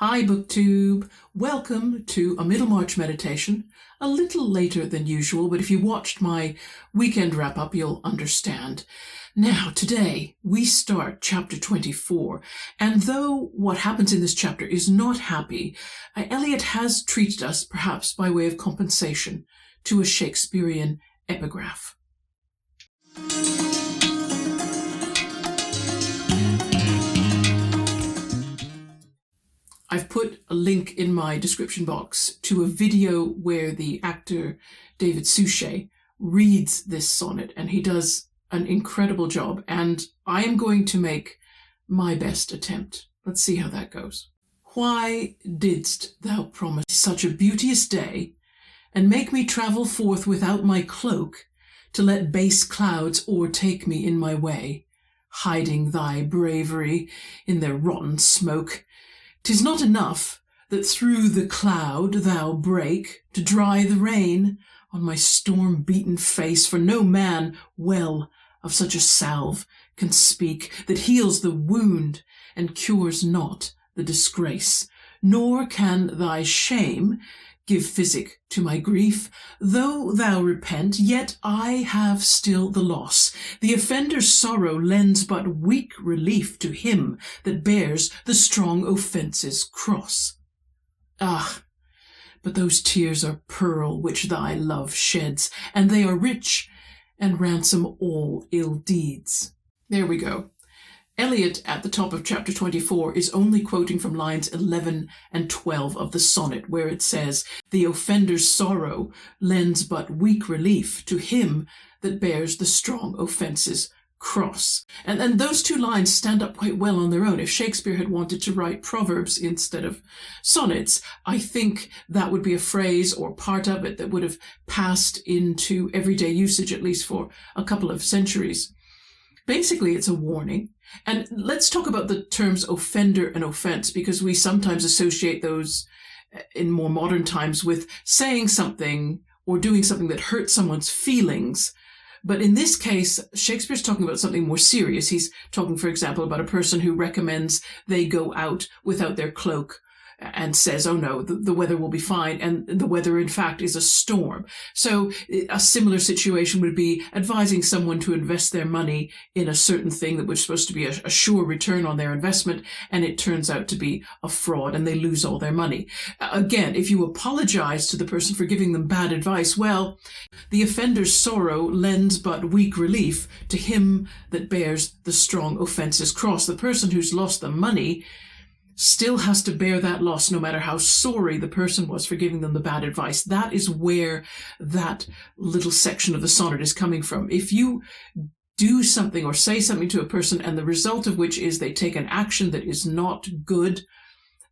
Hi BookTube, welcome to a Middlemarch meditation, a little later than usual, but if you watched my weekend wrap-up you'll understand. Now today we start chapter 24, and though what happens in this chapter is not happy, Eliot has treated us, perhaps by way of compensation, to a Shakespearean epigraph. I've put a link in my description box to a video where the actor David Suchet reads this sonnet, and he does an incredible job, and I am going to make my best attempt. Let's see how that goes. Why didst thou promise such a beauteous day, and make me travel forth without my cloak, to let base clouds o'ertake me in my way, hiding thy bravery in their rotten smoke? 'Tis not enough that through the cloud thou break, to dry the rain on my storm-beaten face, for no man well of such a salve can speak, that heals the wound and cures not the disgrace. Nor can thy shame give physic to my grief. Though thou repent, yet I have still the loss. The offender's sorrow lends but weak relief to him that bears the strong offence's cross. Ah, but those tears are pearl which thy love sheds, and they are rich and ransom all ill deeds. There we go. Eliot, at the top of chapter 24, is only quoting from lines 11 and 12 of the sonnet, where it says, "The offender's sorrow lends but weak relief to him that bears the strong offence's cross." And those two lines stand up quite well on their own. If Shakespeare had wanted to write proverbs instead of sonnets, I think that would be a phrase or part of it that would have passed into everyday usage, at least for a couple of centuries. Basically, it's a warning. And let's talk about the terms offender and offense, because we sometimes associate those in more modern times with saying something or doing something that hurts someone's feelings. But in this case, Shakespeare's talking about something more serious. He's talking, for example, about a person who recommends they go out without their cloak and says, oh no, the weather will be fine, and the weather in fact is a storm. So a similar situation would be advising someone to invest their money in a certain thing that was supposed to be a sure return on their investment, and it turns out to be a fraud and they lose all their money. Again, if you apologize to the person for giving them bad advice, well, the offender's sorrow lends but weak relief to him that bears the strong offence's cross. The person who's lost the money still has to bear that loss, no matter how sorry the person was for giving them the bad advice. That is where that little section of the sonnet is coming from. If you do something or say something to a person, and the result of which is they take an action that is not good,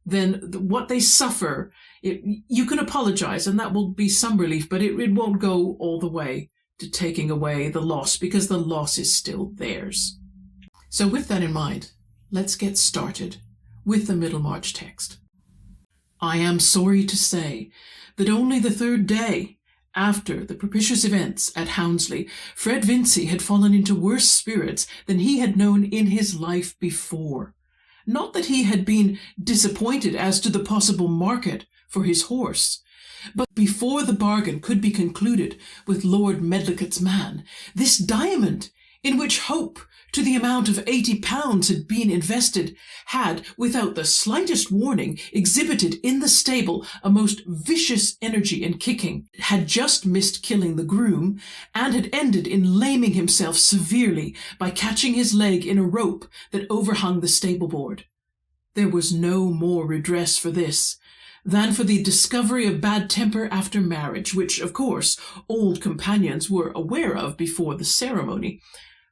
then what they suffer, you can apologize, and that will be some relief, but it won't go all the way to taking away the loss, because the loss is still theirs. So with that in mind, let's get started with the Middlemarch text. I am sorry to say that only the third day after the propitious events at Houndsley, Fred Vincey had fallen into worse spirits than he had known in his life before. Not that he had been disappointed as to the possible market for his horse, but before the bargain could be concluded with Lord Medlicott's man, this diamond, in which hope to the amount of £80 had been invested, had, without the slightest warning, exhibited in the stable a most vicious energy in kicking, had just missed killing the groom, and had ended in laming himself severely by catching his leg in a rope that overhung the stable-board. There was no more redress for this than for the discovery of bad temper after marriage, which, of course, old companions were aware of before the ceremony.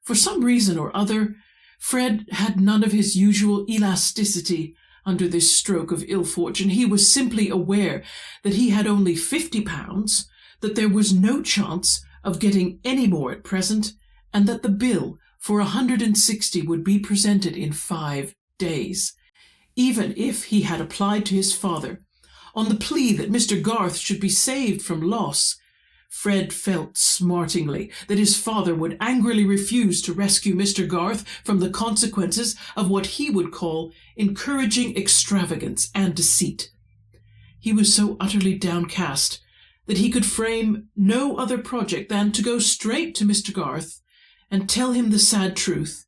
For some reason or other, Fred had none of his usual elasticity under this stroke of ill fortune. He was simply aware that he had only £50, that there was no chance of getting any more at present, and that the bill for 160 would be presented in 5 days. Even if he had applied to his father on the plea that Mr. Garth should be saved from loss, Fred felt smartingly that his father would angrily refuse to rescue Mr. Garth from the consequences of what he would call encouraging extravagance and deceit. He was so utterly downcast that he could frame no other project than to go straight to Mr. Garth and tell him the sad truth,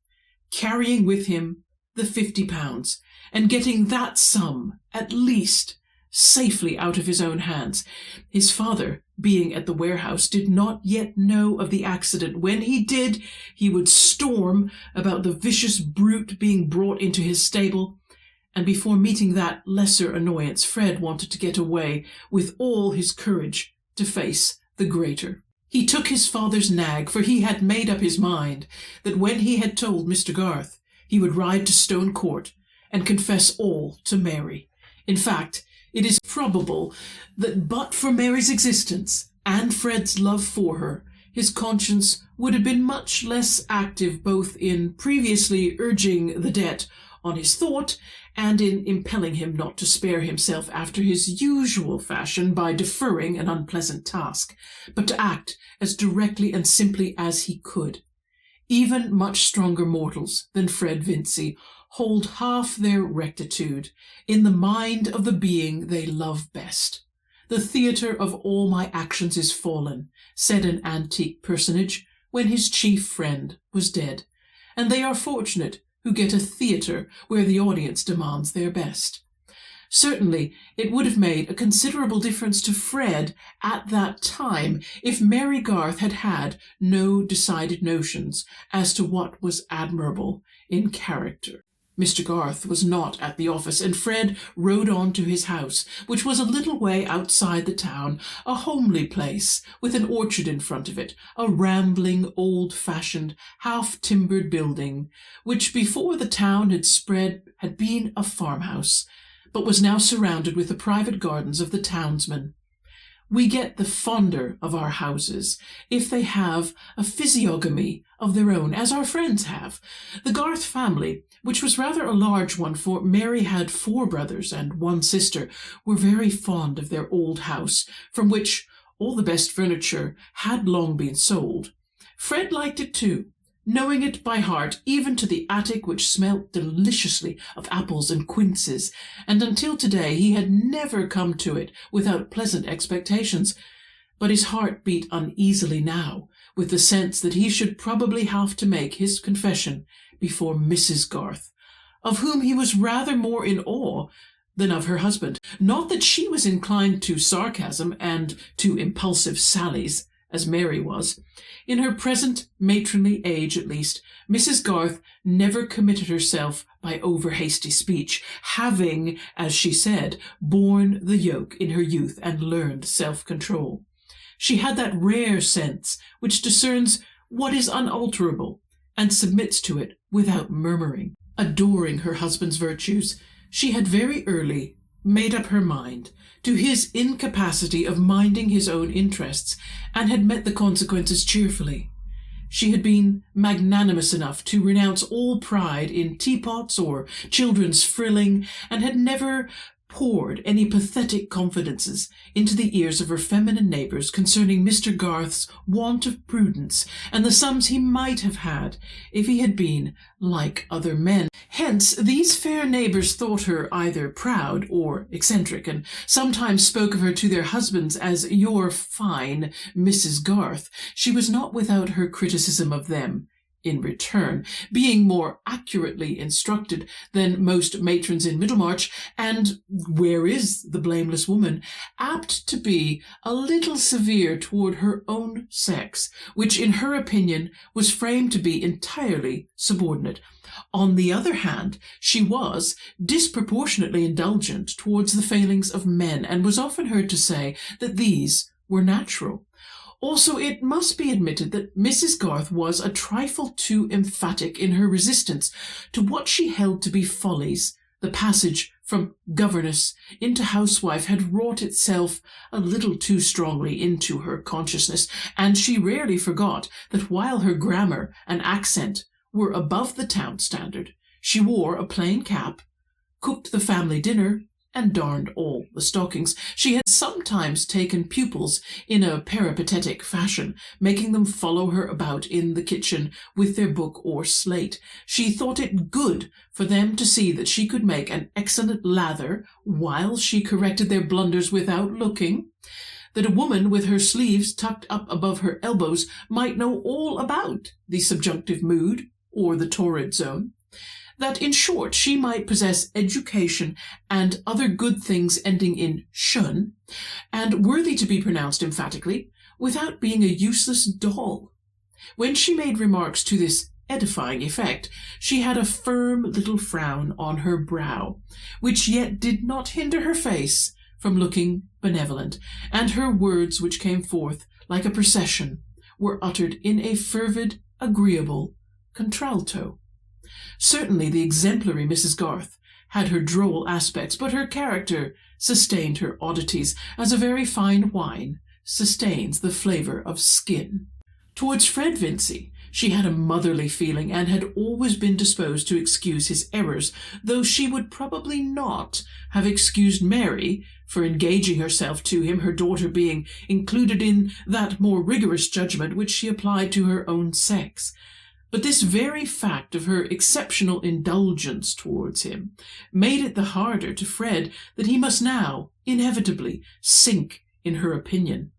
carrying with him the £50, and getting that sum, at least, safely out of his own hands. His father, being at the warehouse, did not yet know of the accident. When he did, he would storm about the vicious brute being brought into his stable, and before meeting that lesser annoyance, Fred wanted to get away with all his courage to face the greater. He took his father's nag, for he had made up his mind that when he had told Mr. Garth, he would ride to Stone Court and confess all to Mary. In fact, it is probable that but for Mary's existence and Fred's love for her, his conscience would have been much less active both in previously urging the debt on his thought and in impelling him not to spare himself after his usual fashion by deferring an unpleasant task, but to act as directly and simply as he could. Even much stronger mortals than Fred Vincey hold half their rectitude in the mind of the being they love best. The theatre of all my actions is fallen, said an antique personage when his chief friend was dead, and they are fortunate who get a theatre where the audience demands their best. Certainly, it would have made a considerable difference to Fred at that time if Mary Garth had had no decided notions as to what was admirable in character. Mr. Garth was not at the office, and Fred rode on to his house, which was a little way outside the town, a homely place with an orchard in front of it, a rambling, old-fashioned, half-timbered building, which before the town had spread had been a farmhouse, but was now surrounded with the private gardens of the townsmen. We get the fonder of our houses if they have a physiognomy of their own, as our friends have. The Garth family, which was rather a large one, for Mary had 4 brothers and 1 sister, were very fond of their old house, from which all the best furniture had long been sold. Fred liked it too, knowing it by heart, even to the attic, which smelt deliciously of apples and quinces, and until today he had never come to it without pleasant expectations. But his heart beat uneasily now, with the sense that he should probably have to make his confession before Mrs. Garth, of whom he was rather more in awe than of her husband. Not that she was inclined to sarcasm and to impulsive sallies, as Mary was. In her present matronly age, at least, Mrs. Garth never committed herself by over-hasty speech, having, as she said, borne the yoke in her youth and learned self-control. She had that rare sense which discerns what is unalterable and submits to it without murmuring. Adoring her husband's virtues, she had very early made up her mind to his incapacity of minding his own interests, and had met the consequences cheerfully. She had been magnanimous enough to renounce all pride in teapots or children's frilling, and had never poured any pathetic confidences into the ears of her feminine neighbours concerning Mr. Garth's want of prudence and the sums he might have had if he had been like other men. Hence these fair neighbours thought her either proud or eccentric, and sometimes spoke of her to their husbands as your fine Mrs. Garth. She was not without her criticism of them in return, being more accurately instructed than most matrons in Middlemarch, and where is the blameless woman, apt to be a little severe toward her own sex, which in her opinion was framed to be entirely subordinate. On the other hand, she was disproportionately indulgent towards the failings of men, and was often heard to say that these were natural. Also, it must be admitted that Mrs. Garth was a trifle too emphatic in her resistance to what she held to be follies. The passage from governess into housewife had wrought itself a little too strongly into her consciousness, and she rarely forgot that while her grammar and accent were above the town standard, she wore a plain cap, cooked the family dinner, and darned all the stockings. She had sometimes taken pupils in a peripatetic fashion, making them follow her about in the kitchen with their book or slate. She thought it good for them to see that she could make an excellent lather while she corrected their blunders without looking, that a woman with her sleeves tucked up above her elbows might know all about the subjunctive mood or the torrid zone, that, in short, she might possess education and other good things ending in shun, and worthy to be pronounced emphatically, without being a useless doll. When she made remarks to this edifying effect, she had a firm little frown on her brow, which yet did not hinder her face from looking benevolent, and her words, which came forth like a procession, were uttered in a fervid, agreeable contralto. Certainly the exemplary Mrs. Garth had her droll aspects, but her character sustained her oddities, as a very fine wine sustains the flavour of skin. Towards Fred Vincey she had a motherly feeling, and had always been disposed to excuse his errors, though she would probably not have excused Mary for engaging herself to him, her daughter being included in that more rigorous judgment which she applied to her own sex. But this very fact of her exceptional indulgence towards him made it the harder to Fred that he must now, inevitably, sink in her opinion,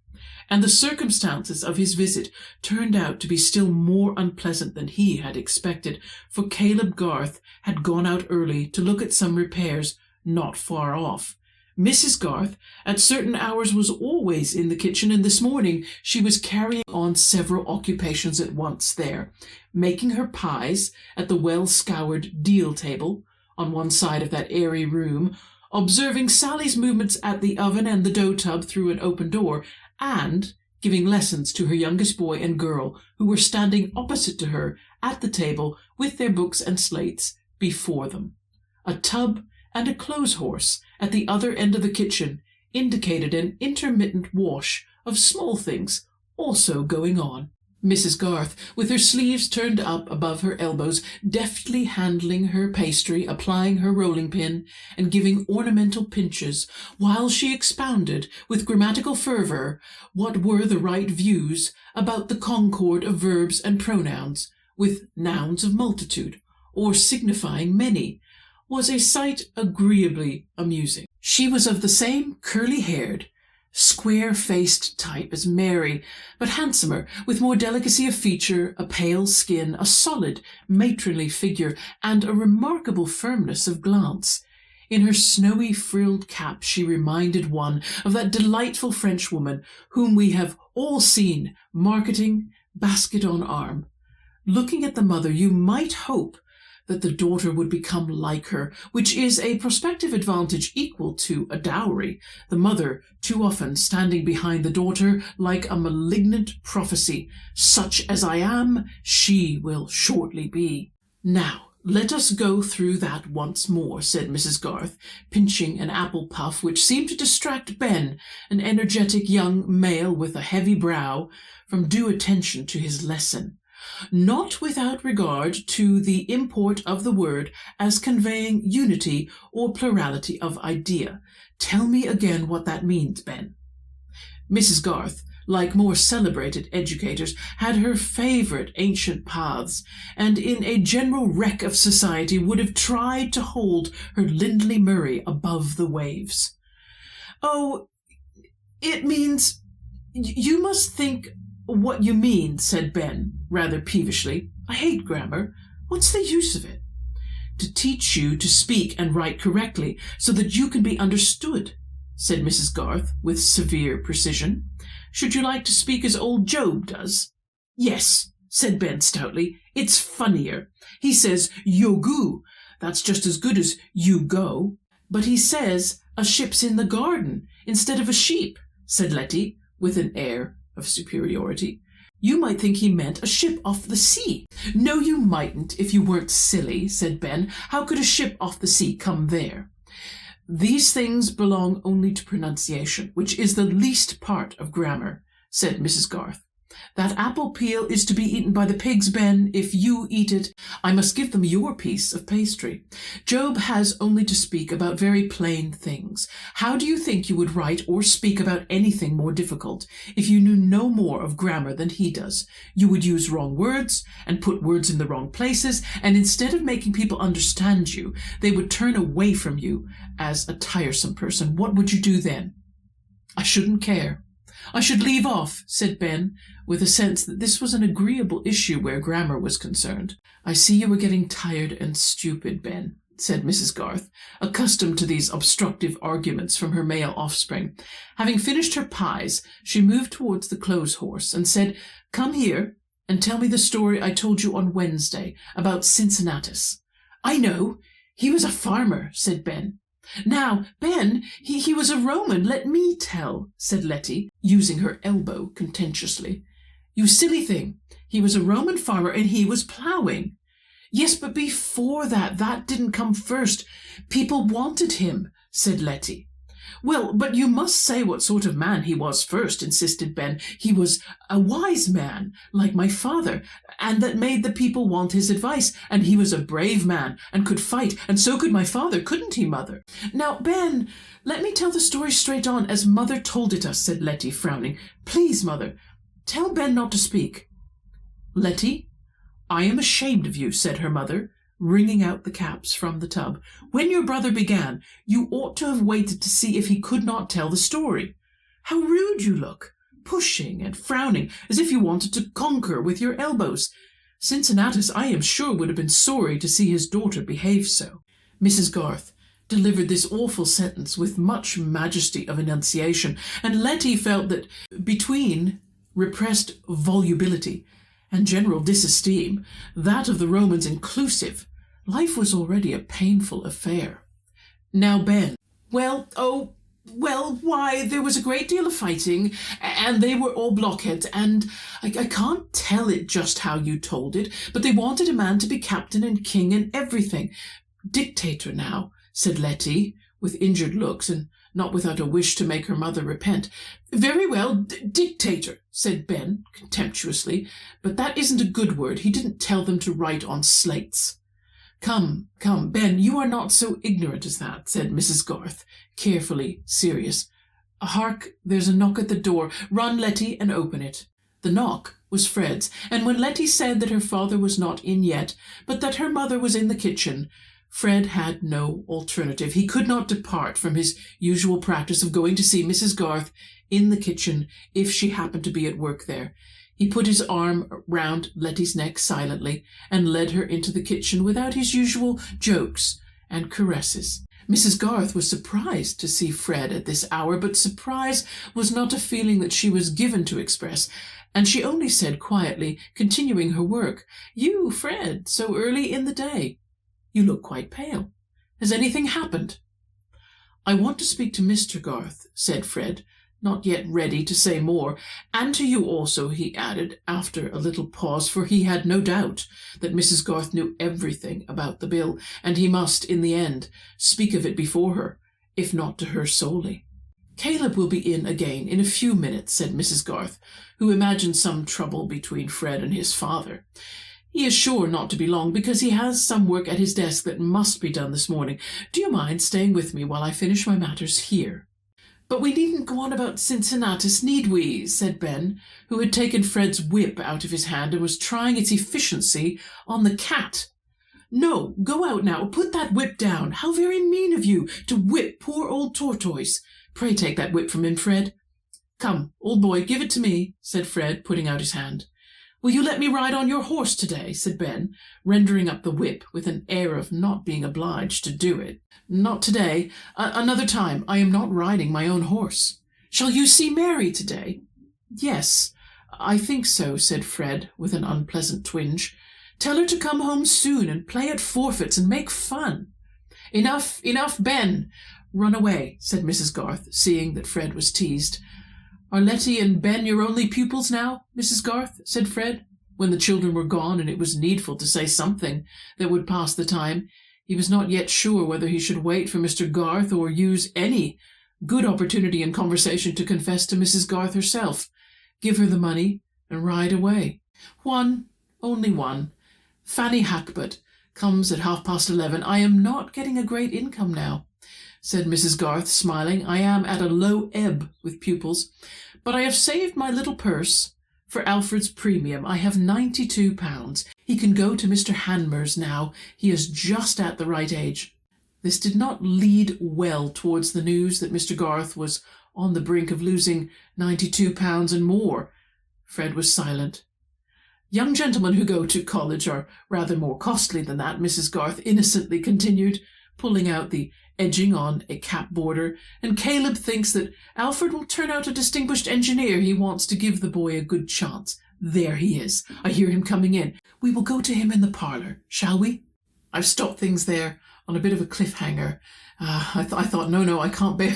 and the circumstances of his visit turned out to be still more unpleasant than he had expected, for Caleb Garth had gone out early to look at some repairs not far off. Mrs. Garth at certain hours was always in the kitchen, and this morning she was carrying on several occupations at once there, making her pies at the well-scoured deal table on one side of that airy room, observing Sally's movements at the oven and the dough tub through an open door, and giving lessons to her youngest boy and girl, who were standing opposite to her at the table with their books and slates before them. A tub and a clothes-horse at the other end of the kitchen indicated an intermittent wash of small things also going on. Mrs. Garth, with her sleeves turned up above her elbows, deftly handling her pastry, applying her rolling-pin, and giving ornamental pinches, while she expounded, with grammatical fervour, what were the right views about the concord of verbs and pronouns, with nouns of multitude, or signifying many, was a sight agreeably amusing. She was of the same curly-haired, square-faced type as Mary, but handsomer, with more delicacy of feature, a pale skin, a solid, matronly figure, and a remarkable firmness of glance. In her snowy frilled cap she reminded one of that delightful Frenchwoman whom we have all seen marketing, basket on arm. Looking at the mother, you might hope that the daughter would become like her, which is a prospective advantage equal to a dowry, the mother too often standing behind the daughter like a malignant prophecy. Such as I am, she will shortly be. Now, let us go through that once more, said Mrs. Garth, pinching an apple puff which seemed to distract Ben, an energetic young male with a heavy brow, from due attention to his lesson. Not without regard to the import of the word as conveying unity or plurality of idea. Tell me again what that means, Ben. Mrs. Garth, like more celebrated educators, had her favourite ancient paths, and in a general wreck of society would have tried to hold her Lindley Murray above the waves. Oh, it means... You must think what you mean, said Ben, rather peevishly. I hate grammar. What's the use of it? To teach you to speak and write correctly, so that you can be understood, said Mrs. Garth, with severe precision. Should you like to speak as old Job does? Yes, said Ben stoutly. It's funnier. He says, "Yogu." That's just as good as "you go." But he says a ship's in the garden instead of a sheep, said Letty, with an air of superiority. You might think he meant a ship off the sea. No, you mightn't if you weren't silly, said Ben. How could a ship off the sea come there? These things belong only to pronunciation, which is the least part of grammar, said Mrs. Garth. That apple peel is to be eaten by the pigs, Ben. If you eat it, I must give them your piece of pastry. Job has only to speak about very plain things. How do you think you would write or speak about anything more difficult if you knew no more of grammar than he does? You would use wrong words and put words in the wrong places, and instead of making people understand you, they would turn away from you as a tiresome person. What would you do then? I shouldn't care. I should leave off, said Ben, with a sense that this was an agreeable issue where grammar was concerned. I see you are getting tired and stupid, Ben, said Mrs. Garth, accustomed to these obstructive arguments from her male offspring. Having finished her pies, she moved towards the clothes horse and said, Come here and tell me the story I told you on Wednesday about Cincinnatus. I know. He was a farmer, said Ben. Now, Ben, he was a Roman, let me tell, said Letty, using her elbow contentiously. You silly thing, he was a Roman farmer and he was ploughing. Yes, but before that didn't come first. People wanted him, said Letty. Well, but you must say what sort of man he was first, insisted Ben. He was a wise man, like my father, and that made the people want his advice, and he was a brave man, and could fight, and so could my father, couldn't he, Mother? Now, Ben, let me tell the story straight on, as Mother told it us, said Letty, frowning. Please, Mother, tell Ben not to speak. Letty, I am ashamed of you, said her mother, wringing out the caps from the tub. When your brother began, you ought to have waited to see if he could not tell the story. How rude you look, pushing and frowning, as if you wanted to conquer with your elbows. Cincinnatus, I am sure, would have been sorry to see his daughter behave so. Mrs. Garth delivered this awful sentence with much majesty of enunciation, and Letty felt that between repressed volubility and general disesteem, that of the Romans inclusive, life was already a painful affair. Now, Ben, why, there was a great deal of fighting, and they were all blockheads, and I can't tell it just how you told it, but they wanted a man to be captain and king and everything. Dictator now, said Letty, with injured looks, and not without a wish to make her mother repent. Very well, dictator, said Ben, contemptuously, but that isn't a good word. He didn't tell them to write on slates. Come, Ben, you are not so ignorant as that, said Mrs. Garth, carefully serious. Hark, there's a knock at the door. Run, Letty, and open it. The knock was Fred's, and when Letty said that her father was not in yet, but that her mother was in the kitchen, Fred had no alternative. He could not depart from his usual practice of going to see Mrs. Garth in the kitchen if she happened to be at work there. He put his arm round Letty's neck silently and led her into the kitchen without his usual jokes and caresses. Mrs. Garth was surprised to see Fred at this hour, but surprise was not a feeling that she was given to express, and she only said quietly, continuing her work, You, Fred, so early in the day. You look quite pale. Has anything happened? I want to speak to Mr. Garth, said Fred, not yet ready to say more, and to you also, he added, after a little pause, for he had no doubt that Mrs. Garth knew everything about the bill, and he must, in the end, speak of it before her, if not to her solely. Caleb will be in again in a few minutes, said Mrs. Garth, who imagined some trouble between Fred and his father. He is sure not to be long, because he has some work at his desk that must be done this morning. Do you mind staying with me while I finish my matters here? But we needn't go on about Cincinnatus, need we? Said Ben, who had taken Fred's whip out of his hand and was trying its efficiency on the cat. No, go out now. Put that whip down. How very mean of you to whip poor old Tortoise. Pray take that whip from him, Fred. Come, old boy, give it to me, said Fred, putting out his hand. Will you let me ride on your horse today? Said Ben, rendering up the whip with an air of not being obliged to do it. Not today. Another time. I am not riding my own horse. Shall you see Mary today? Yes, I think so, said Fred, with an unpleasant twinge. Tell her to come home soon and play at forfeits and make fun. Enough, Ben. Run away, said Mrs. Garth, seeing that Fred was teased. Are Letty and Ben your only pupils now, Mrs. Garth? Said Fred, when the children were gone and it was needful to say something that would pass the time. He was not yet sure whether he should wait for Mr. Garth or use any good opportunity in conversation to confess to Mrs. Garth herself, give her the money, and ride away. One, only one. Fanny Hackbutt comes at 11:30. I am not getting a great income now, said Mrs. Garth, smiling. I am at a low ebb with pupils, but I have saved my little purse for Alfred's premium. I have £92. He can go to Mr. Hanmer's now. He is just at the right age. This did not lead well towards the news that Mr. Garth was on the brink of losing £92 and more. Fred was silent. Young gentlemen who go to college are rather more costly than that, Mrs. Garth innocently continued, pulling out the edging on a cap border, and Caleb thinks that Alfred will turn out a distinguished engineer. He wants to give the boy a good chance. There he is. I hear him coming in. We will go to him in the parlour, shall we? I've stopped things there on a bit of a cliffhanger. I thought, no, I can't bear...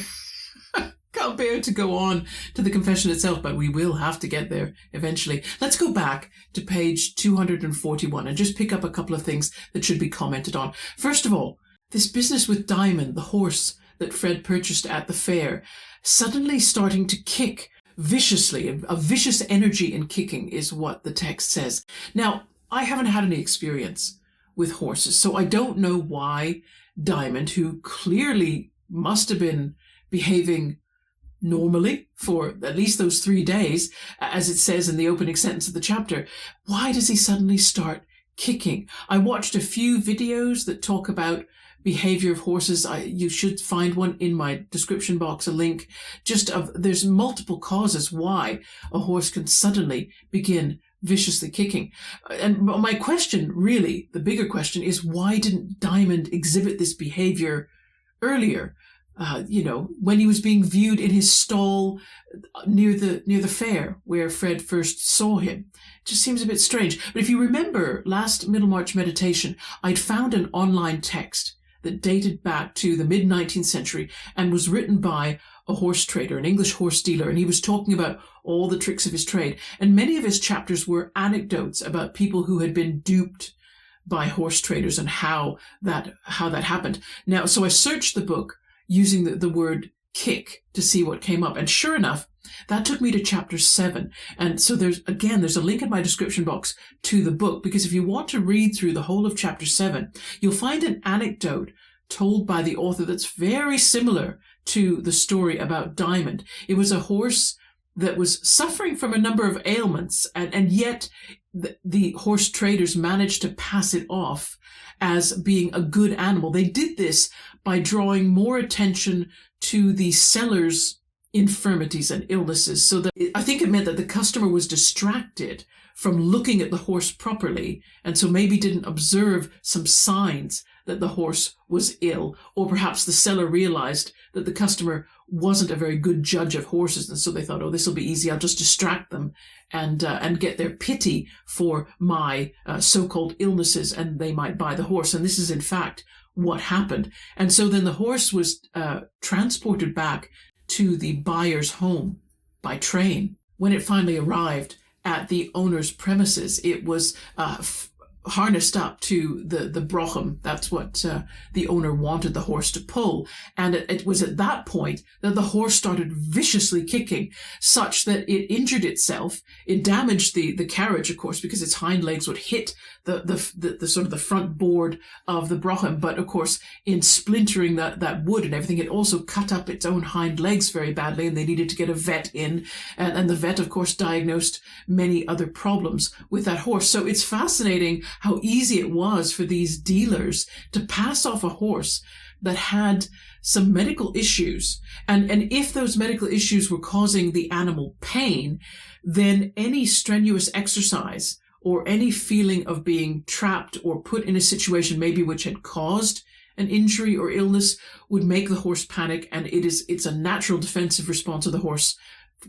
can't bear to go on to the confession itself, but we will have to get there eventually. Let's go back to page 241 and just pick up a couple of things that should be commented on. First of all, this business with Diamond, the horse that Fred purchased at the fair, suddenly starting to kick viciously. A vicious energy in kicking is what the text says. Now, I haven't had any experience with horses, so I don't know why Diamond, who clearly must have been behaving normally for at least those 3 days, as it says in the opening sentence of the chapter, why does he suddenly start kicking? I watched a few videos that talk about behavior of horses. You should find one in my description box, a link. There's multiple causes why a horse can suddenly begin viciously kicking. And my question, really, the bigger question, is why didn't Diamond exhibit this behavior earlier? When he was being viewed in his stall near the fair where Fred first saw him. It just seems a bit strange. But if you remember last Middlemarch meditation, I'd found an online text that dated back to the mid-19th century and was written by a horse trader, an English horse dealer, and he was talking about all the tricks of his trade. And many of his chapters were anecdotes about people who had been duped by horse traders and how that happened. Now, so I searched the book using the word kick to see what came up. And sure enough, that took me to chapter 7. And so there's a link in my description box to the book, because if you want to read through the whole of chapter 7, you'll find an anecdote told by the author that's very similar to the story about Diamond. It was a horse that was suffering from a number of ailments, and yet the horse traders managed to pass it off as being a good animal. They did this by drawing more attention to the seller's infirmities and illnesses, so that I think it meant that the customer was distracted from looking at the horse properly, and so maybe didn't observe some signs that the horse was ill, or perhaps the seller realized that the customer wasn't a very good judge of horses, and so they thought, oh, this will be easy, I'll just distract them and get their pity for my so-called illnesses, and they might buy the horse. And this is in fact what happened. And so then the horse was transported back to the buyer's home by train. When it finally arrived at the owner's premises, it was harnessed up to the Brochem. That's what the owner wanted the horse to pull. And it was at that point that the horse started viciously kicking, such that it injured itself. It damaged the carriage, of course, because its hind legs would hit the sort of the front board of the Brochem. But of course, in splintering that wood and everything, it also cut up its own hind legs very badly, and they needed to get a vet in. And the vet, of course, diagnosed many other problems with that horse. So it's fascinating how easy it was for these dealers to pass off a horse that had some medical issues. And if those medical issues were causing the animal pain, then any strenuous exercise or any feeling of being trapped or put in a situation maybe which had caused an injury or illness would make the horse panic. And it's a natural defensive response of the horse,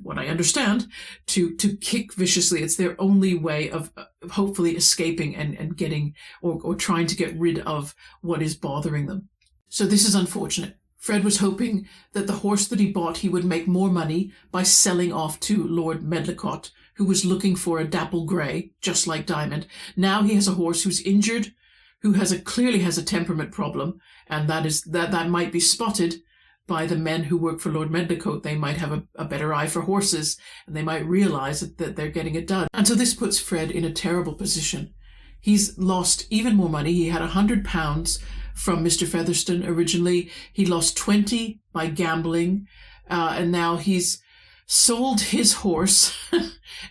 what I understand, to kick viciously. It's their only way of hopefully escaping and getting or trying to get rid of what is bothering them. So this is unfortunate. Fred was hoping that the horse that he bought, he would make more money by selling off to Lord Medlicott, who was looking for a dapple grey, just like Diamond. Now he has a horse who's injured, who clearly has a temperament problem, and that might be spotted by the men who work for Lord Medlicote. They might have a better eye for horses, and they might realize that they're getting it done. And so this puts Fred in a terrible position. He's lost even more money. He had £100 from Mr. Featherstone originally. He lost 20 by gambling, and now he's sold his horse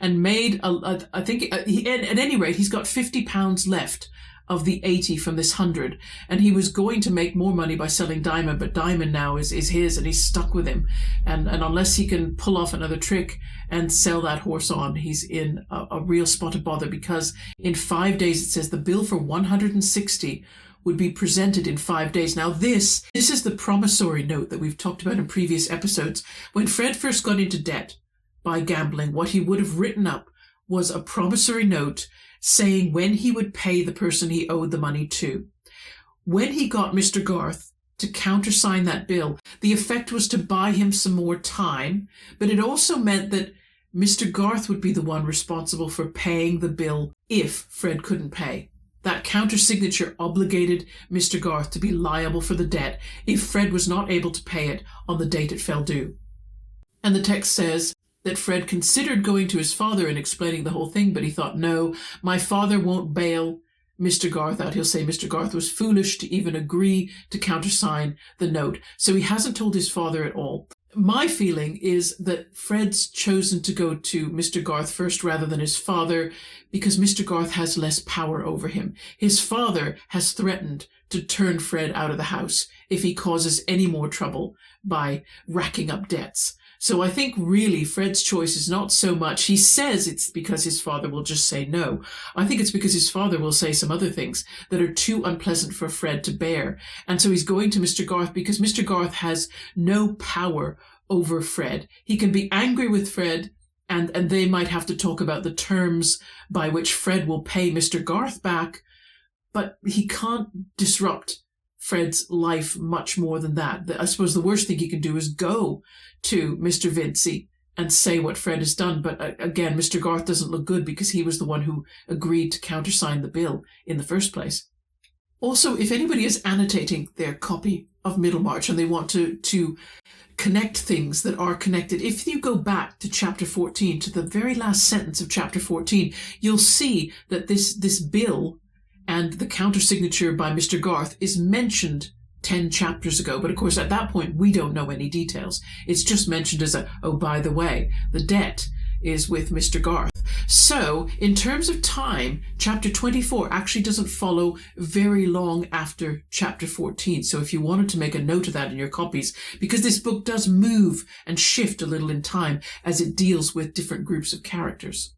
and made, I think, at any rate, he's got £50 left of the 80 from this 100, and he was going to make more money by selling Diamond, but Diamond now is his, and he's stuck with him, and unless he can pull off another trick and sell that horse on, he's in a real spot of bother, because in 5 days, it says the bill for 160 would be presented in 5 days. Now this is the promissory note that we've talked about in previous episodes. When Fred first got into debt by gambling, what he would have written up was a promissory note saying when he would pay the person he owed the money to. When he got Mr. Garth to countersign that bill, the effect was to buy him some more time, but it also meant that Mr. Garth would be the one responsible for paying the bill if Fred couldn't pay. That countersignature obligated Mr. Garth to be liable for the debt if Fred was not able to pay it on the date it fell due. And the text says that Fred considered going to his father and explaining the whole thing, but he thought, no, my father won't bail Mr. Garth out. He'll say Mr. Garth was foolish to even agree to countersign the note. So he hasn't told his father at all. My feeling is that Fred's chosen to go to Mr. Garth first rather than his father because Mr. Garth has less power over him. His father has threatened to turn Fred out of the house if he causes any more trouble by racking up debts. So I think really Fred's choice is not so much, he says it's because his father will just say no. I think it's because his father will say some other things that are too unpleasant for Fred to bear. And so he's going to Mr. Garth because Mr. Garth has no power over Fred. He can be angry with Fred and they might have to talk about the terms by which Fred will pay Mr. Garth back, but he can't disrupt Fred's life much more than that. I suppose the worst thing he can do is go to Mr. Vincey and say what Fred has done. But again, Mr. Garth doesn't look good because he was the one who agreed to countersign the bill in the first place. Also, if anybody is annotating their copy of Middlemarch and they want to connect things that are connected, if you go back to chapter 14, to the very last sentence of chapter 14, you'll see that this bill and the countersignature by Mr. Garth is mentioned 10 chapters ago. But of course, at that point, we don't know any details. It's just mentioned as oh, by the way, the debt is with Mr. Garth. So in terms of time, chapter 24 actually doesn't follow very long after chapter 14. So if you wanted to make a note of that in your copies, because this book does move and shift a little in time as it deals with different groups of characters.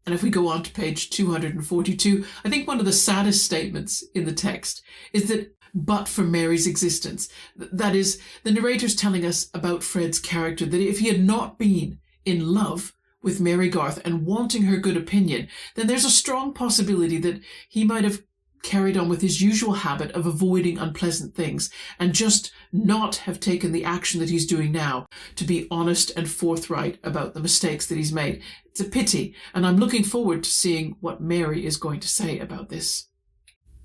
And if we go on to page 242, I think one of the saddest statements in the text is that but for Mary's existence. That is, the narrator's telling us about Fred's character, that if he had not been in love with Mary Garth and wanting her good opinion, then there's a strong possibility that he might have carried on with his usual habit of avoiding unpleasant things and just not have taken the action that he's doing now to be honest and forthright about the mistakes that he's made. It's a pity, and I'm looking forward to seeing what Mary is going to say about this.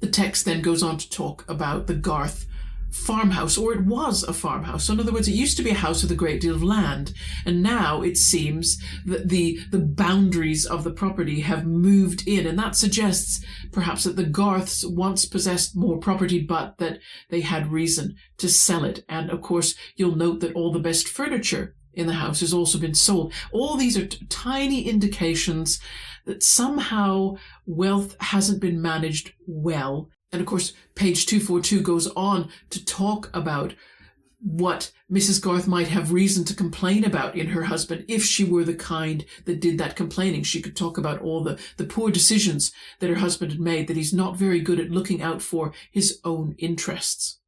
The text then goes on to talk about the Garth farmhouse, or it was a farmhouse. So in other words, it used to be a house with a great deal of land, and now it seems that the boundaries of the property have moved in, and that suggests perhaps that the Garths once possessed more property, but that they had reason to sell it. And of course, you'll note that all the best furniture in the house has also been sold. All these are tiny indications that somehow wealth hasn't been managed well. And of course, page 242 goes on to talk about what Mrs. Garth might have reason to complain about in her husband if she were the kind that did that complaining. She could talk about all the poor decisions that her husband had made, that he's not very good at looking out for his own interests.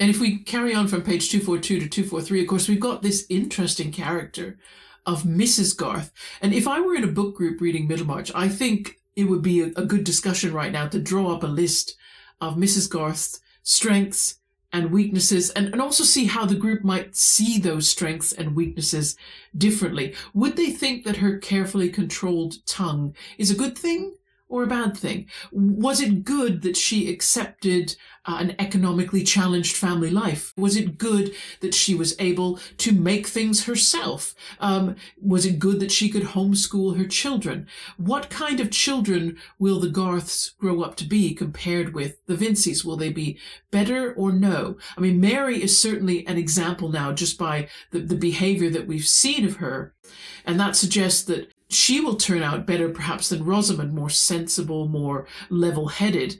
And if we carry on from page 242 to 243, of course, we've got this interesting character of Mrs. Garth. And if I were in a book group reading Middlemarch, I think it would be a good discussion right now to draw up a list of Mrs. Garth's strengths and weaknesses, and also see how the group might see those strengths and weaknesses differently. Would they think that her carefully controlled tongue is a good thing, or a bad thing? Was it good that she accepted an economically challenged family life? Was it good that she was able to make things herself? Was it good that she could homeschool her children? What kind of children will the Garths grow up to be compared with the Vinceys? Will they be better or no? I mean, Mary is certainly an example now just by the behavior that we've seen of her, and that suggests that she will turn out better perhaps than Rosamond, more sensible, more level-headed.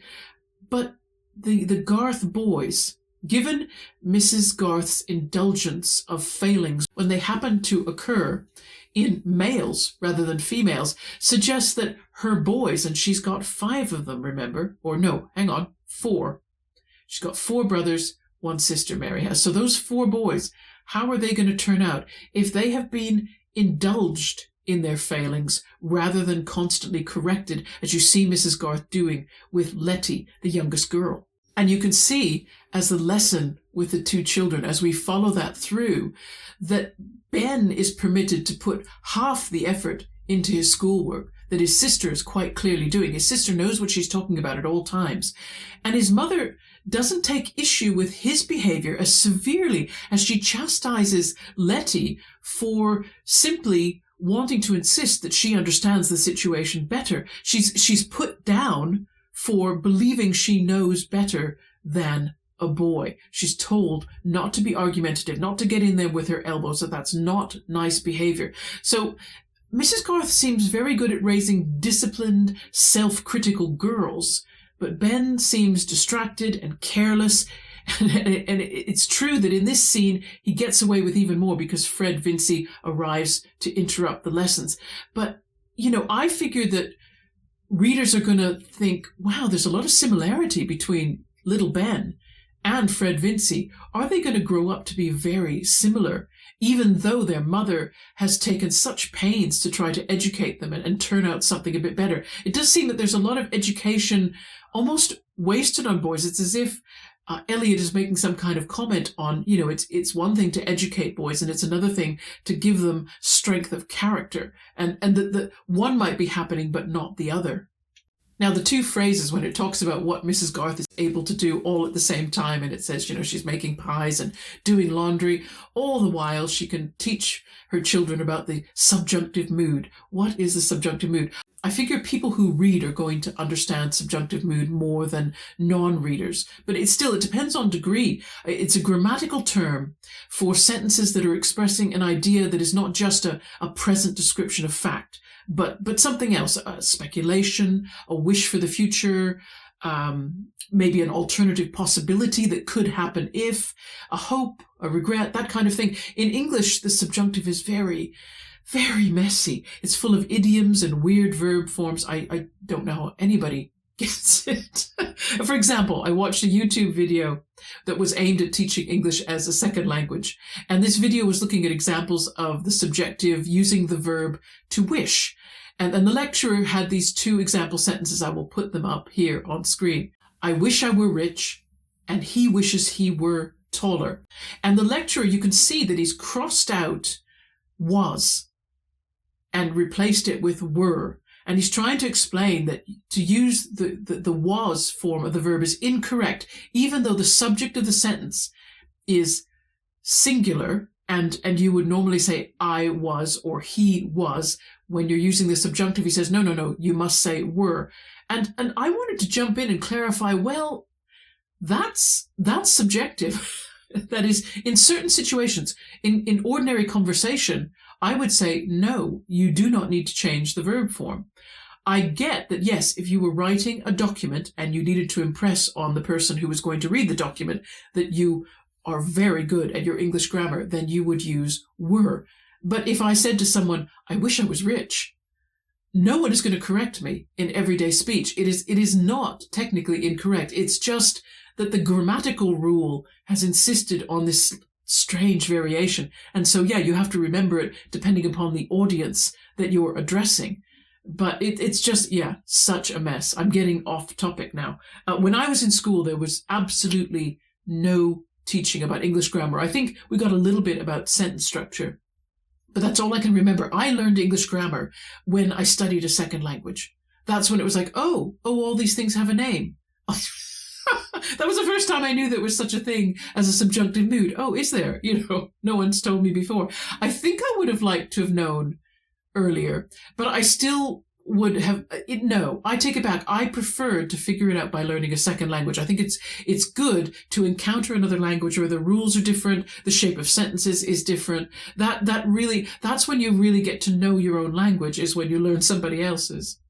But the Garth boys, given Mrs. Garth's indulgence of failings when they happen to occur in males rather than females, suggests that her boys, and she's got 5 of them, remember? Or no, hang on, 4. She's got 4 brothers, 1 sister, Mary has. So those 4 boys, how are they going to turn out if they have been indulged in their failings rather than constantly corrected, as you see Mrs. Garth doing with Letty, the youngest girl? And you can see as the lesson with the 2 children, as we follow that through, that Ben is permitted to put half the effort into his schoolwork that his sister is quite clearly doing. His sister knows what she's talking about at all times. And his mother doesn't take issue with his behavior as severely as she chastises Letty for simply wanting to insist that she understands the situation better. She's put down for believing she knows better than a boy. She's told not to be argumentative, not to get in there with her elbows, that's not nice behavior. So Mrs. Garth seems very good at raising disciplined, self-critical girls, but Ben seems distracted and careless. And it's true that in this scene, he gets away with even more because Fred Vincey arrives to interrupt the lessons. But, I figure that readers are going to think, wow, there's a lot of similarity between little Ben and Fred Vincey. Are they going to grow up to be very similar, even though their mother has taken such pains to try to educate them and turn out something a bit better? It does seem that there's a lot of education almost wasted on boys. It's as if Eliot is making some kind of comment on, it's one thing to educate boys and it's another thing to give them strength of character. And the one might be happening, but not the other. Now, the 2 phrases when it talks about what Mrs. Garth is able to do all at the same time, and it says, she's making pies and doing laundry, all the while she can teach her children about the subjunctive mood. What is the subjunctive mood? I figure people who read are going to understand subjunctive mood more than non-readers, but it depends on degree. It's a grammatical term for sentences that are expressing an idea that is not just a present description of fact, but something else, a speculation, a wish for the future, maybe an alternative possibility that could happen if, a hope, a regret, that kind of thing. In English, the subjunctive is very, very messy. It's full of idioms and weird verb forms. I don't know how anybody gets it. For example, I watched a YouTube video that was aimed at teaching English as a second language. And this video was looking at examples of the subjective using the verb to wish. And the lecturer had these 2 example sentences. I will put them up here on screen. I wish I were rich, and he wishes he were taller. And the lecturer, you can see that he's crossed out was and replaced it with were. And he's trying to explain that to use the was form of the verb is incorrect, even though the subject of the sentence is singular, and you would normally say I was or he was. When you're using the subjunctive, he says, no, you must say were. And I wanted to jump in and clarify, well, that's subjective. That is, in certain situations, in ordinary conversation, I would say, no, you do not need to change the verb form. I get that, yes, if you were writing a document and you needed to impress on the person who was going to read the document that you are very good at your English grammar, then you would use were. But if I said to someone, I wish I was rich, no one is going to correct me in everyday speech. It is not technically incorrect. It's just that the grammatical rule has insisted on this strange variation. And so, yeah, you have to remember it depending upon the audience that you're addressing. But it's just, yeah, such a mess. I'm getting off topic now. When I was in school, there was absolutely no teaching about English grammar. I think we got a little bit about sentence structure, but that's all I can remember. I learned English grammar when I studied a second language. that's when it was like, oh, all these things have a name. That was the first time I knew there was such a thing as a subjunctive mood. Oh, is there? No one's told me before. I think I would have liked to have known earlier, but I still would have no, I take it back. I preferred to figure it out by learning a second language. I think it's good to encounter another language where the rules are different, the shape of sentences is different. That's when you really get to know your own language, is when you learn somebody else's.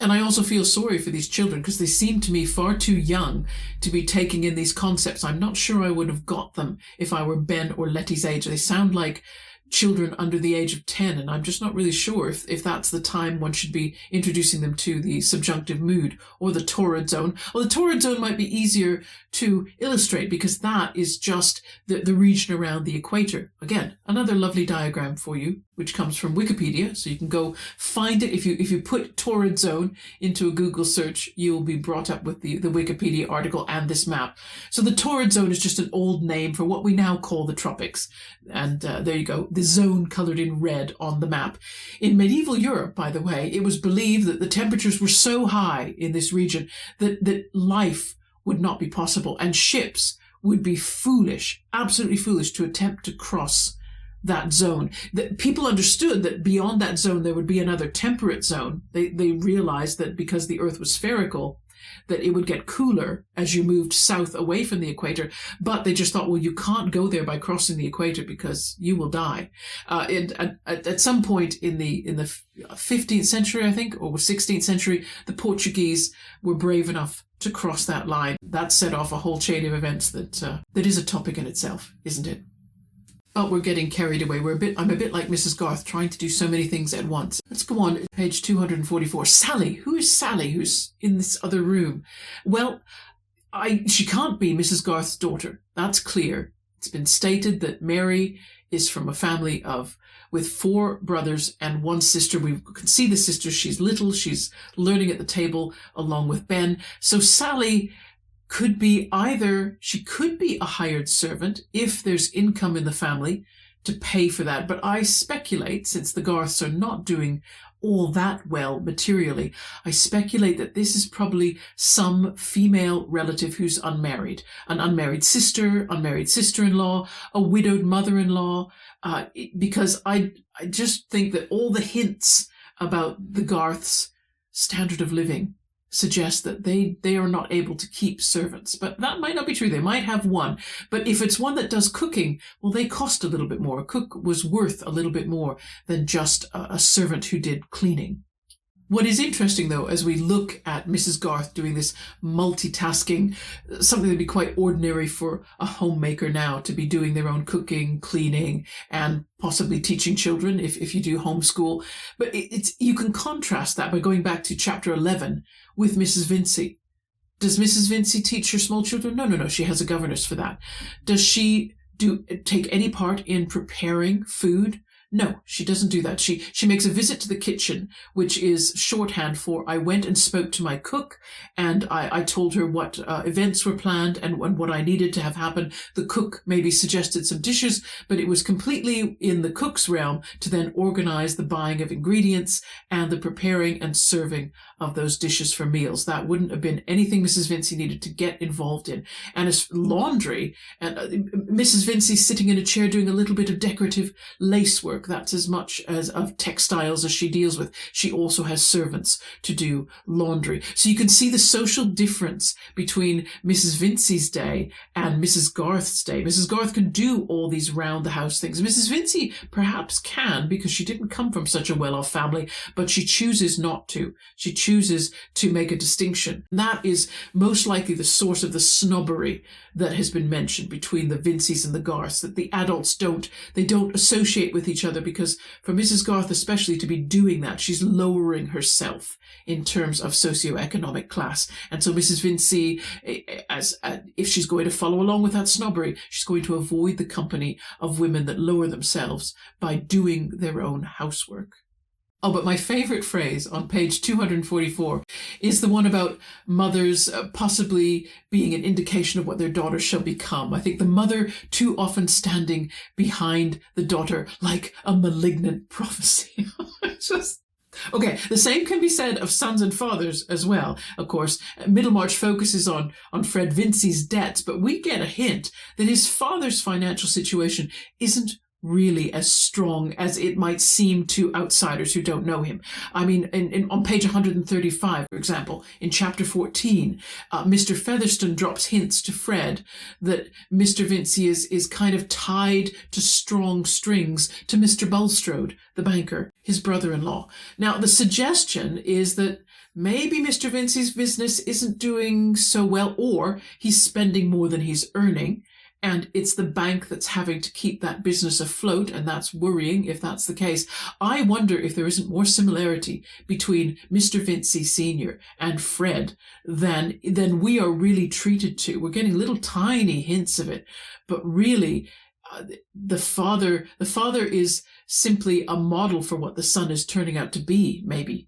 And I also feel sorry for these children, because they seem to me far too young to be taking in these concepts. I'm not sure I would have got them if I were Ben or Letty's age. They sound like children under the age of 10, and I'm just not really sure if that's the time one should be introducing them to the subjunctive mood or the torrid zone. Well, the torrid zone might be easier to illustrate, because that is just the region around the equator. Again, another lovely diagram for you, which comes from Wikipedia, so you can go find it. If you put torrid zone into a Google search, you'll be brought up with the Wikipedia article and this map. So the torrid zone is just an old name for what we now call the tropics. And there you go, the zone colored in red on the map. In medieval Europe, by the way, it was believed that the temperatures were so high in this region that life would not be possible, and ships would be foolish, absolutely foolish, to attempt to cross that zone. That people understood that beyond that zone there would be another temperate zone. They realized that because the Earth was spherical, that it would get cooler as you moved south away from the equator, but they just thought, well, you can't go there by crossing the equator because you will die. At some point in the 15th century, I think, or 16th century, the Portuguese were brave enough to cross that line. That set off a whole chain of events that is a topic in itself, isn't it? Oh, we're getting carried away. I'm a bit like Mrs Garth, trying to do so many things at once. Let's go on, page 244. Sally. Who is Sally, who's in this other room? Well, she can't be Mrs Garth's daughter. That's clear. It's been stated that Mary is from a family with 4 brothers and 1 sister. We can see the sister. She's little. She's learning at the table along with Ben. So Sally could be she could be a hired servant if there's income in the family to pay for that. But I speculate, since the Garths are not doing all that well materially, I speculate that this is probably some female relative who's unmarried. An unmarried sister-in-law, a widowed mother-in-law, because I just think that all the hints about the Garths' standard of living suggest that they are not able to keep servants. But that might not be true. They might have one. But if it's one that does cooking, well, they cost a little bit more. A cook was worth a little bit more than just a servant who did cleaning. What is interesting, though, as we look at Mrs Garth doing this multitasking, something that'd be quite ordinary for a homemaker now, to be doing their own cooking, cleaning, and possibly teaching children if you do homeschool. But you can contrast that by going back to chapter 11 with Mrs Vincey. Does Mrs Vincey teach her small children? No. She has a governess for that. Does she take any part in preparing food? No, she doesn't do that. She makes a visit to the kitchen, which is shorthand for I went and spoke to my cook, and I told her what events were planned and what I needed to have happen. The cook maybe suggested some dishes, but it was completely in the cook's realm to then organize the buying of ingredients and the preparing and serving of those dishes for meals. That wouldn't have been anything Mrs Vincey needed to get involved in. And as laundry, and Mrs Vincey sitting in a chair doing a little bit of decorative lace work, that's as much as of textiles as she deals with. She also has servants to do laundry. So you can see the social difference between Mrs Vincey's day and Mrs Garth's day. Mrs Garth can do all these round-the-house things. Mrs Vincey perhaps can, because she didn't come from such a well-off family, but she chooses not to. She chooses to make a distinction. And that is most likely the source of the snobbery that has been mentioned between the Vinceys and the Garths, that the adults don't associate with each other, because for Mrs Garth especially to be doing that, she's lowering herself in terms of socioeconomic class. And so Mrs Vincey, if she's going to follow along with that snobbery, she's going to avoid the company of women that lower themselves by doing their own housework. Oh, but my favorite phrase on page 244 is the one about mothers possibly being an indication of what their daughters shall become. I think the mother too often standing behind the daughter like a malignant prophecy. Okay, the same can be said of sons and fathers as well. Of course, Middlemarch focuses on Fred Vincey's debts, but we get a hint that his father's financial situation isn't really as strong as it might seem to outsiders who don't know him. I mean, on page 135, for example, in chapter 14, Mr. Featherstone drops hints to Fred that Mr. Vincey is kind of tied to strong strings to Mr. Bulstrode, the banker, his brother-in-law. Now, the suggestion is that maybe Mr. Vincey's business isn't doing so well, or he's spending more than he's earning, and it's the bank that's having to keep that business afloat, and that's worrying if that's the case. I wonder if there isn't more similarity between Mr. Vincey Sr. and Fred than we are really treated to. We're getting little tiny hints of it, but really the father is simply a model for what the son is turning out to be, maybe.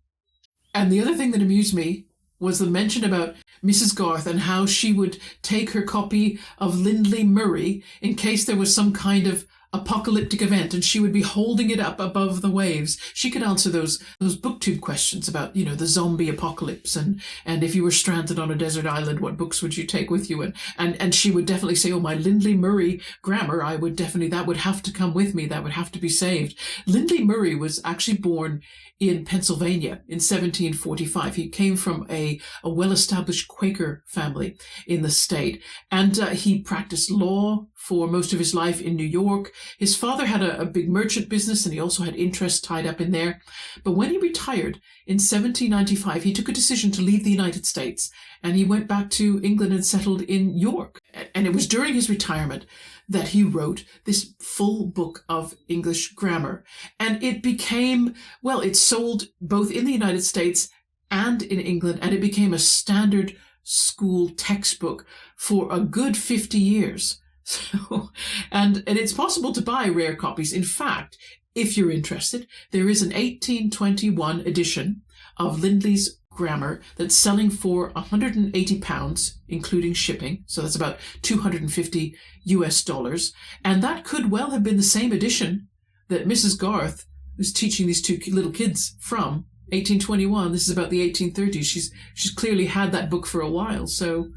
And the other thing that amused me was the mention about Mrs. Garth and how she would take her copy of Lindley Murray in case there was some kind of apocalyptic event, and she would be holding it up above the waves. She could answer those booktube questions about, the zombie apocalypse, and if you were stranded on a desert island, what books would you take with you? And she would definitely say, oh, my Lindley Murray grammar, that would have to come with me. That would have to be saved. Lindley Murray was actually born in Pennsylvania in 1745. He came from a well-established Quaker family in the state, and he practiced law for most of his life in New York. His father had a big merchant business, and he also had interests tied up in there. But when he retired in 1795, he took a decision to leave the United States, and he went back to England and settled in York. And it was during his retirement that he wrote this full book of English grammar. And it became, it sold both in the United States and in England, and it became a standard school textbook for a good 50 years. So, and it's possible to buy rare copies. In fact, if you're interested, there is an 1821 edition of Lindley's Grammar that's selling for £180, including shipping. So that's about $250 US. And that could well have been the same edition that Mrs. Garth was teaching these two little kids from, 1821. This is about the 1830s. She's clearly had that book for a while. So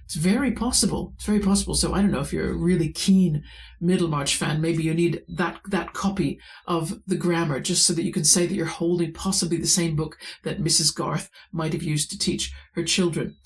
it's very possible. It's very possible. So I don't know, if you're a really keen Middlemarch fan, maybe you need that copy of the grammar just so that you can say that you're holding possibly the same book that Mrs. Garth might have used to teach her children.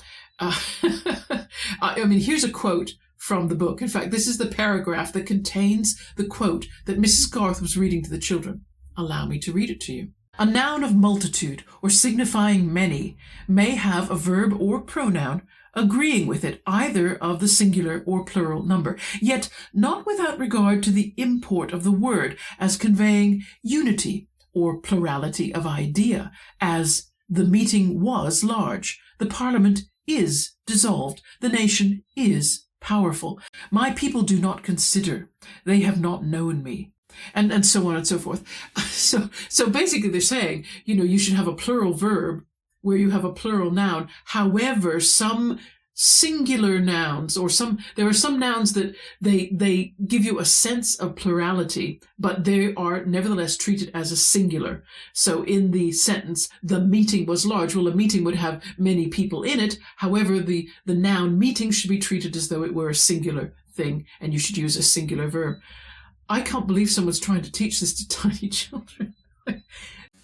Here's a quote from the book. In fact, this is the paragraph that contains the quote that Mrs. Garth was reading to the children. Allow me to read it to you. A noun of multitude, or signifying many, may have a verb or pronoun agreeing with it, either of the singular or plural number, yet not without regard to the import of the word, as conveying unity or plurality of idea, as the meeting was large, the Parliament is dissolved, the nation is powerful, my people do not consider, they have not known me. And so on and so forth. So basically they're saying, you should have a plural verb where you have a plural noun. However, some singular nouns, there are some nouns that they give you a sense of plurality, but they are nevertheless treated as a singular. So in the sentence, the meeting was large, well, a meeting would have many people in it. However, the noun meeting should be treated as though it were a singular thing, and you should use a singular verb. I can't believe someone's trying to teach this to tiny children.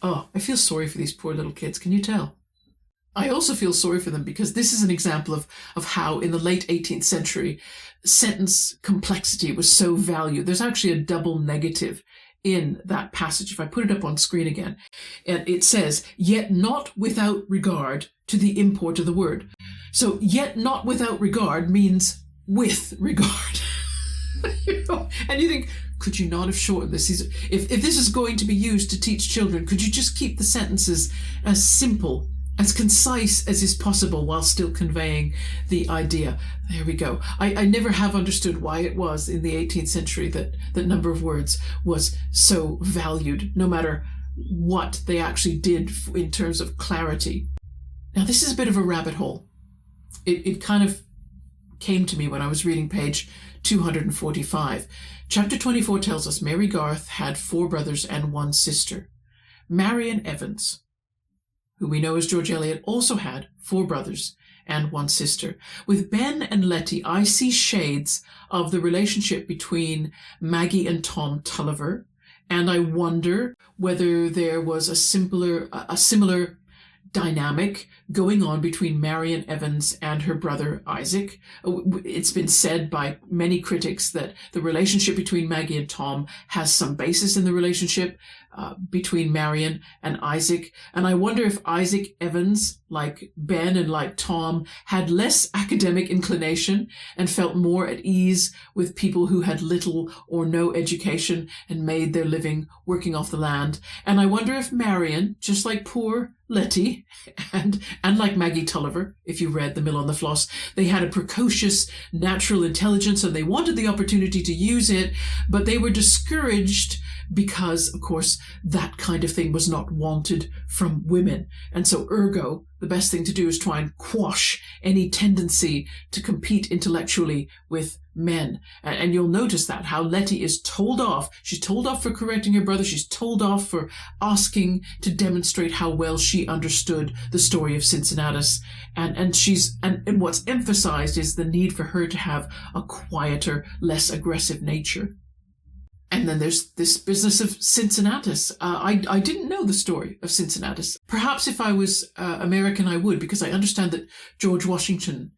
Oh, I feel sorry for these poor little kids. Can you tell? I also feel sorry for them because this is an example of how in the late 18th century sentence complexity was so valued. There's actually a double negative in that passage. If I put it up on screen again, and it says, yet not without regard to the import of the word. So yet not without regard means with regard. And you think, could you not have shortened this? If this is going to be used to teach children, could you just keep the sentences as simple, as concise as is possible while still conveying the idea? There we go. I never have understood why it was in the 18th century that number of words was so valued, no matter what they actually did in terms of clarity. Now, this is a bit of a rabbit hole. It kind of came to me when I was reading page 245. Chapter 24 tells us Mary Garth had 4 brothers and 1 sister. Marian Evans who we know as George Eliot, also had 4 brothers and 1 sister. With Ben and Letty, I see shades of the relationship between Maggie and Tom Tulliver, and I wonder whether there was a similar dynamic going on between Marian Evans and her brother Isaac. It's been said by many critics that the relationship between Maggie and Tom has some basis in the relationship between Marian and Isaac. And I wonder if Isaac Evans, like Ben and like Tom, had less academic inclination and felt more at ease with people who had little or no education and made their living working off the land. And I wonder if Marian, just like poor Letty, and like Maggie Tulliver, if you read The Mill on the Floss, they had a precocious natural intelligence and they wanted the opportunity to use it, but they were discouraged because, of course, that kind of thing was not wanted from women. And so ergo, the best thing to do is try and quash any tendency to compete intellectually with men. And you'll notice that, how Letty is told off. She's told off for correcting her brother. She's told off for asking to demonstrate how well she understood the story of Cincinnatus. And what's emphasized is the need for her to have a quieter, less aggressive nature. And then there's this business of Cincinnatus. I didn't know the story of Cincinnatus. Perhaps if I was American, I would, because I understand that George Washington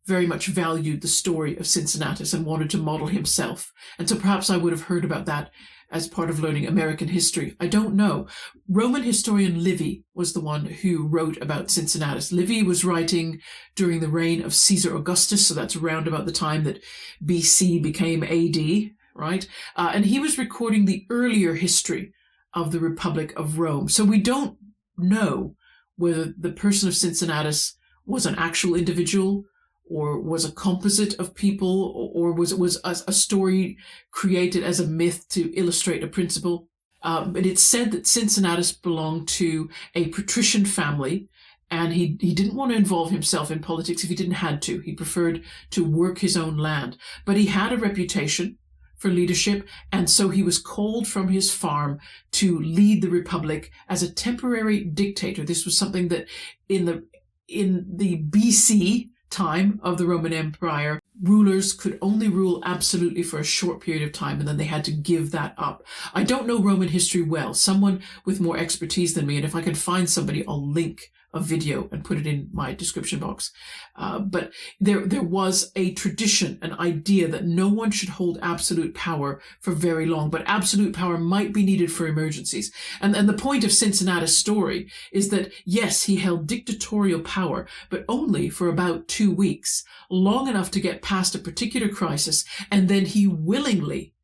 very much valued the story of Cincinnatus and wanted to model himself. And so perhaps I would have heard about that as part of learning American history. I don't know. Roman historian Livy was the one who wrote about Cincinnatus. Livy was writing during the reign of Caesar Augustus, so that's around about the time that BC became AD. Right? And he was recording the earlier history of the Republic of Rome. So we don't know whether the person of Cincinnatus was an actual individual or was a composite of people, or was a story created as a myth to illustrate a principle. But it's said that Cincinnatus belonged to a patrician family, and he didn't want to involve himself in politics if he didn't have to. He preferred to work his own land. But he had a reputation for leadership, and so he was called from his farm to lead the republic as a temporary dictator. This was something that in the BC time of the Roman Empire, rulers could only rule absolutely for a short period of time, and then they had to give that up. I don't know Roman history well. Someone with more expertise than me, and if I can find somebody, I'll link a video and put it in my description box. But there was a tradition, an idea that no one should hold absolute power for very long, but absolute power might be needed for emergencies. And the point of Cincinnatus' story is that, yes, he held dictatorial power, but only for about 2 weeks, long enough to get past a particular crisis, and then he willingly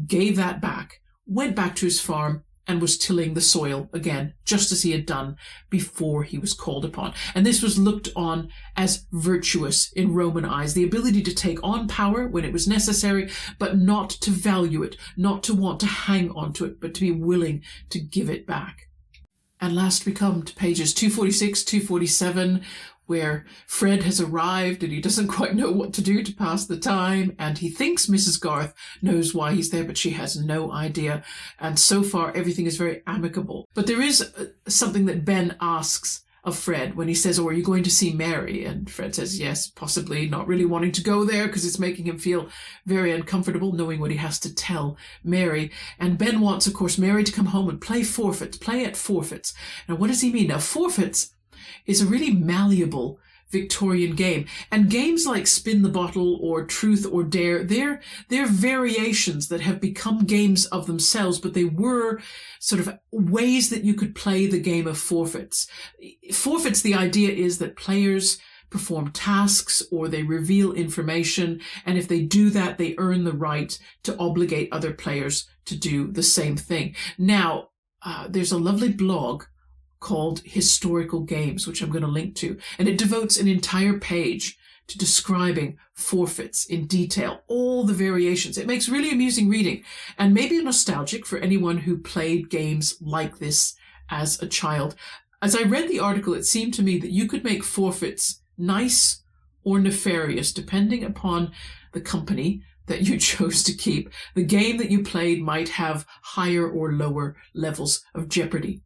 gave that back, went back to his farm, and was tilling the soil again, just as he had done before he was called upon. And this was looked on as virtuous in Roman eyes, the ability to take on power when it was necessary, but not to value it, not to want to hang on to it, but to be willing to give it back. And last we come to pages 246, 247, where Fred has arrived and he doesn't quite know what to do to pass the time, and he thinks Mrs. Garth knows why he's there, but she has no idea. And so far, everything is very amicable. But there is something that Ben asks of Fred when he says, "Oh, are you going to see Mary?" And Fred says, yes, possibly, not really wanting to go there because it's making him feel very uncomfortable knowing what he has to tell Mary. And Ben wants, of course, Mary to come home and play forfeits, play at forfeits. Now, what does he mean? Now, forfeits is a really malleable Victorian game. And games like Spin the Bottle or Truth or Dare, they're variations that have become games of themselves, but they were sort of ways that you could play the game of forfeits. Forfeits, the idea is that players perform tasks or they reveal information, and if they do that, they earn the right to obligate other players to do the same thing. Now, there's a lovely blog called Historical Games, which I'm going to link to, and it devotes an entire page to describing forfeits in detail, all the variations. It makes really amusing reading, and maybe nostalgic for anyone who played games like this as a child. As I read the article, it seemed to me that you could make forfeits nice or nefarious, depending upon the company that you chose to keep. The game that you played might have higher or lower levels of jeopardy.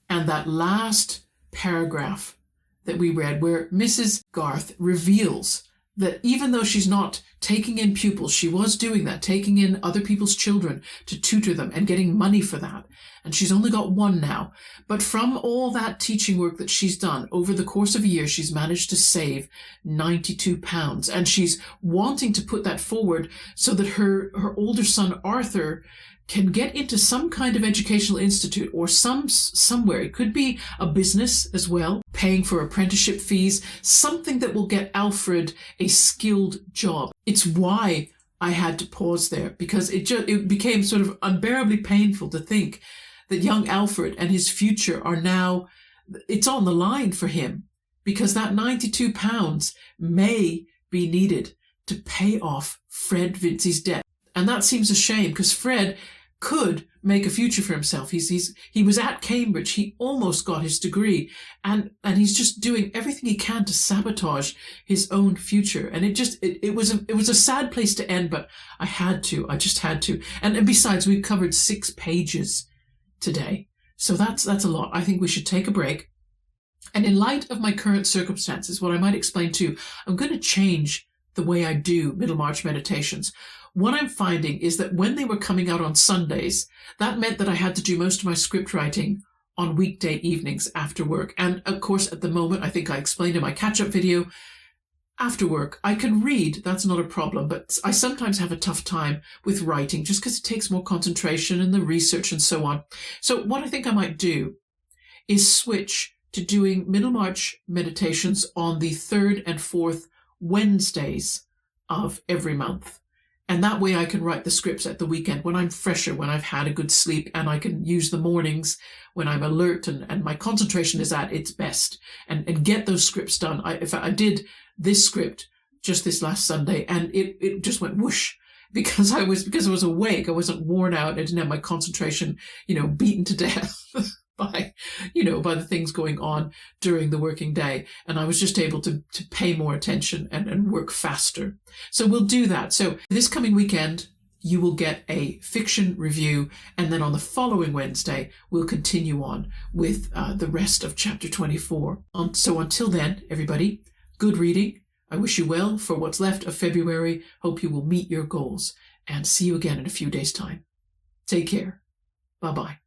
And that last paragraph that we read where Mrs. Garth reveals that even though she's not taking in pupils, she was doing that, taking in other people's children to tutor them and getting money for that. And she's only got one now. But from all that teaching work that she's done over the course of a year, she's managed to save £92. And she's wanting to put that forward so that her older son, Arthur, can get into some kind of educational institute or somewhere. It could be a business as well, paying for apprenticeship fees, something that will get Alfred a skilled job. It's why I had to pause there, because it became sort of unbearably painful to think that young Alfred and his future are now, it's on the line for him, because that £92 may be needed to pay off Fred Vincey's debt. And that seems a shame, because Fred could make a future for himself. He was at Cambridge. He almost got his degree, and he's just doing everything he can to sabotage his own future. And it was a sad place to end, but I just had to. And besides, we've covered 6 pages today, so that's a lot. I think we should take a break. And in light of my current circumstances, what I might explain too, I'm going to change the way I do Middlemarch meditations. What I'm finding is that when they were coming out on Sundays, that meant that I had to do most of my script writing on weekday evenings after work. And of course, at the moment, I think I explained in my catch-up video, after work, I can read, that's not a problem, but I sometimes have a tough time with writing just because it takes more concentration and the research and so on. So what I think I might do is switch to doing Middlemarch meditations on the 3rd and 4th Wednesdays of every month. And that way I can write the scripts at the weekend when I'm fresher, when I've had a good sleep, and I can use the mornings when I'm alert and my concentration is at its best, and get those scripts done. I did this script just this last Sunday, and it just went whoosh because I was awake. I wasn't worn out. I didn't have my concentration, beaten to death by the things going on during the working day. And I was just able to pay more attention and work faster. So we'll do that. So this coming weekend, you will get a fiction review. And then on the following Wednesday, we'll continue on with the rest of chapter 24. So until then, everybody, good reading. I wish you well for what's left of February. Hope you will meet your goals, and see you again in a few days' time. Take care. Bye-bye.